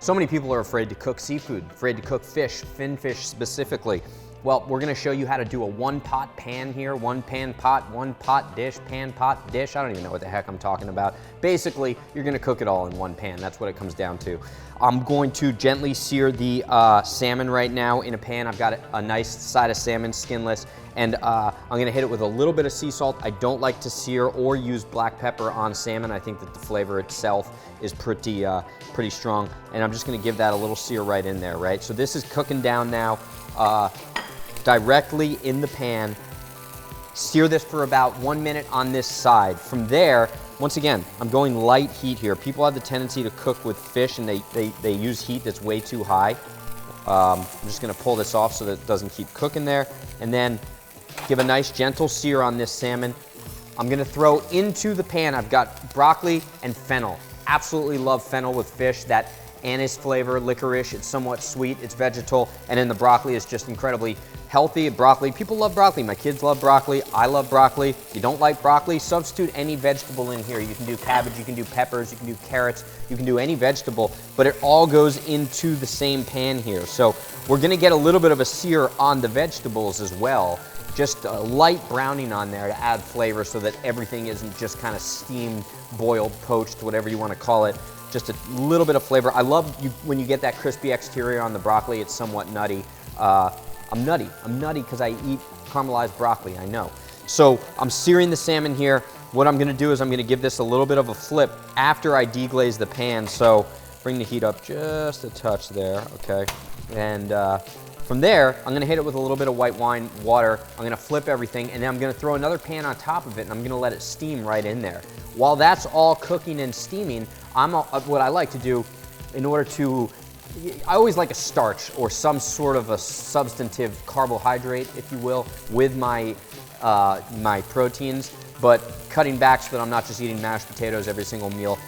So many people are afraid to cook seafood, afraid to cook fish, finfish specifically. Well, we're gonna show you how to do a one-pot pan here, one-pan pot, one-pot dish, pan-pot dish. I don't even know what the heck I'm talking about. Basically, you're gonna cook it all in one pan. That's what it comes down to. I'm going to gently sear the salmon right now in a pan. I've got a nice side of salmon, skinless, and I'm gonna hit it with a little bit of sea salt. I don't like to sear or use black pepper on salmon. I think that the flavor itself is pretty strong, and I'm just gonna give that a little sear right in there, right? So this is cooking down now. Directly in the pan. Sear this for about 1 minute on this side. From there, once again, I'm going light heat here. People have the tendency to cook with fish and they use heat that's way too high. I'm just gonna pull this off so that it doesn't keep cooking there. And then give a nice gentle sear on this salmon. I'm gonna throw into the pan, I've got broccoli and fennel. Absolutely love fennel with fish. That anise flavor, licorice, it's somewhat sweet, it's vegetal, and then the broccoli is just incredibly healthy. Broccoli, people love broccoli. My kids love broccoli. I love broccoli. If you don't like broccoli, substitute any vegetable in here. You can do cabbage, you can do peppers, you can do carrots, you can do any vegetable, but it all goes into the same pan here. So we're gonna get a little bit of a sear on the vegetables as well. Just a light browning on there to add flavor so that everything isn't just kind of steamed, boiled, poached, whatever you want to call it. Just a little bit of flavor. I love when you get that crispy exterior on the broccoli. It's somewhat nutty. I'm nutty because I eat caramelized broccoli, I know. So I'm searing the salmon here. What I'm gonna do is I'm gonna give this a little bit of a flip after I deglaze the pan. So bring the heat up just a touch there, okay? And from there, I'm gonna hit it with a little bit of white wine water. I'm gonna flip everything, and then I'm gonna throw another pan on top of it, and I'm gonna let it steam right in there. While that's all cooking and steaming, what I like to do in order to, I always like a starch or some sort of a substantive carbohydrate, if you will, with my proteins, but cutting back so that I'm not just eating mashed potatoes every single meal.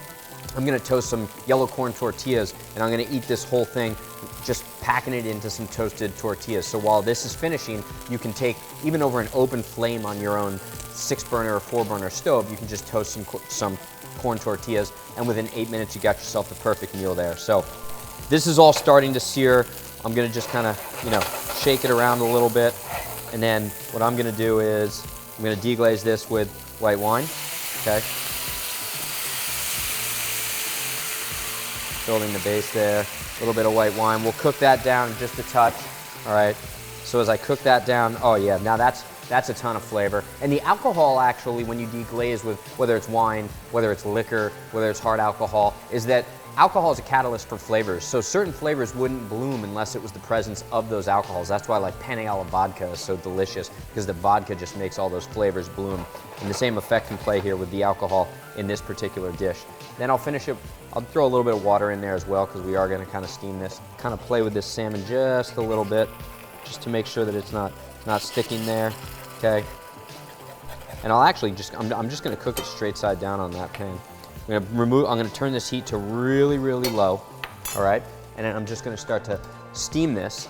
I'm gonna toast some yellow corn tortillas, and I'm gonna eat this whole thing just packing it into some toasted tortillas. So while this is finishing, you can take, even over an open flame on your own 6-burner or 4-burner stove, you can just toast some corn tortillas, and within 8 minutes you got yourself the perfect meal there. So this is all starting to sear. I'm gonna just kind of, shake it around a little bit, and then what I'm gonna do is I'm gonna deglaze this with white wine, okay? Building the base there, a little bit of white wine. We'll cook that down just a touch, all right? So as I cook that down, oh yeah, now that's a ton of flavor. And the alcohol actually, when you deglaze with, whether it's wine, whether it's liquor, whether it's hard alcohol, is that alcohol is a catalyst for flavors. So certain flavors wouldn't bloom unless it was the presence of those alcohols. That's why like penne alla vodka is so delicious, because the vodka just makes all those flavors bloom. And the same effect can play here with the alcohol in this particular dish. Then I'll finish it, I'll throw a little bit of water in there as well, because we are gonna kind of steam this. Kind of play with this salmon just a little bit, just to make sure that it's not sticking there, okay? And I'll actually I'm just gonna cook it straight side down on that pan. I'm gonna turn this heat to really, really low, all right? And then I'm just gonna start to steam this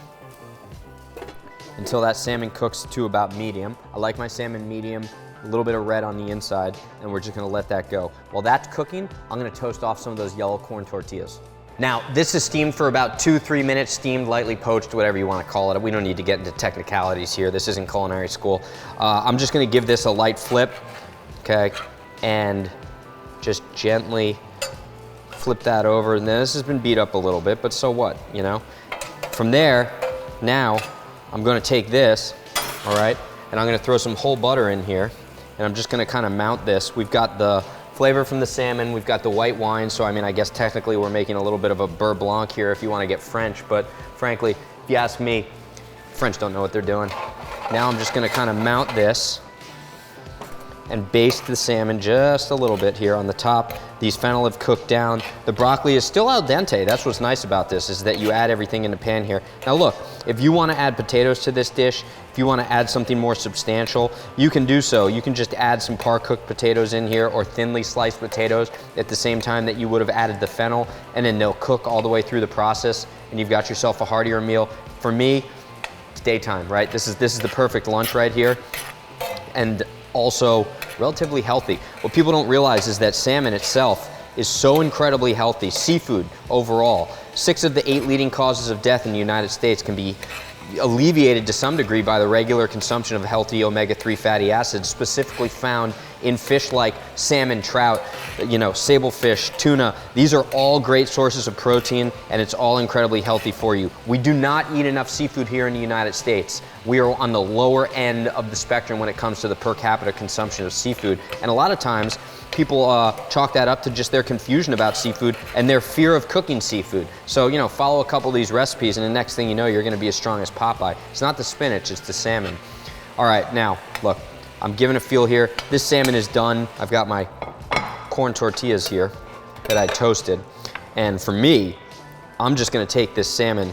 until that salmon cooks to about medium. I like my salmon medium, a little bit of red on the inside, and we're just gonna let that go. While that's cooking, I'm gonna toast off some of those yellow corn tortillas. Now, this is steamed for about 2-3 minutes, steamed, lightly poached, whatever you wanna call it. We don't need to get into technicalities here. This isn't culinary school. I'm just gonna give this a light flip, okay? And just gently flip that over. And then this has been beat up a little bit, but so what, From there, now I'm gonna take this, all right? And I'm gonna throw some whole butter in here, and I'm just gonna kind of mount this. We've got the flavor from the salmon, we've got the white wine, so I guess technically we're making a little bit of a beurre blanc here if you wanna get French, but frankly, if you ask me, French don't know what they're doing. Now I'm just gonna kind of mount this and baste the salmon just a little bit here on the top. These fennel have cooked down. The broccoli is still al dente. That's what's nice about this, is that you add everything in the pan here. Now look, if you wanna add potatoes to this dish, if you wanna add something more substantial, you can do so. You can just add some par-cooked potatoes in here, or thinly sliced potatoes at the same time that you would have added the fennel, and then they'll cook all the way through the process, and you've got yourself a heartier meal. For me, it's daytime, right? This is the perfect lunch right here. And also relatively healthy. What people don't realize is that salmon itself is so incredibly healthy. Seafood overall, 6 of the 8 leading causes of death in the United States can be alleviated to some degree by the regular consumption of healthy omega-3 fatty acids, specifically found in fish like salmon, trout, sablefish, tuna. These are all great sources of protein, and it's all incredibly healthy for you. We do not eat enough seafood here in the United States. We are on the lower end of the spectrum when it comes to the per capita consumption of seafood, and a lot of times people chalk that up to just their confusion about seafood and their fear of cooking seafood. So, follow a couple of these recipes, and the next thing you know, you're gonna be as strong as Popeye. It's not the spinach, it's the salmon. All right, now, look, I'm giving a feel here. This salmon is done. I've got my corn tortillas here that I toasted. And for me, I'm just gonna take this salmon,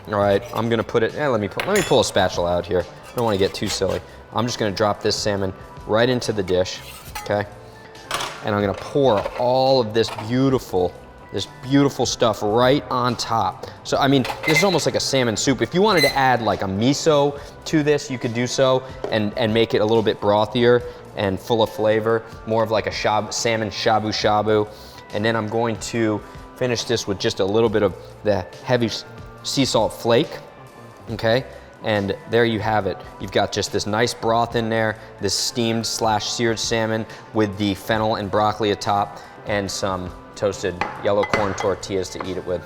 all right, I'm gonna put it, let me pull a spatula out here. I don't wanna get too silly. I'm just gonna drop this salmon right into the dish, okay? And I'm gonna pour all of this beautiful stuff right on top. So, I mean, this is almost like a salmon soup. If you wanted to add like a miso to this, you could do so and make it a little bit brothier and full of flavor, more of like a salmon shabu shabu. And then I'm going to finish this with just a little bit of the heavy sea salt flake, okay? And there you have it. You've got just this nice broth in there, this steamed / seared salmon with the fennel and broccoli atop, and some toasted yellow corn tortillas to eat it with.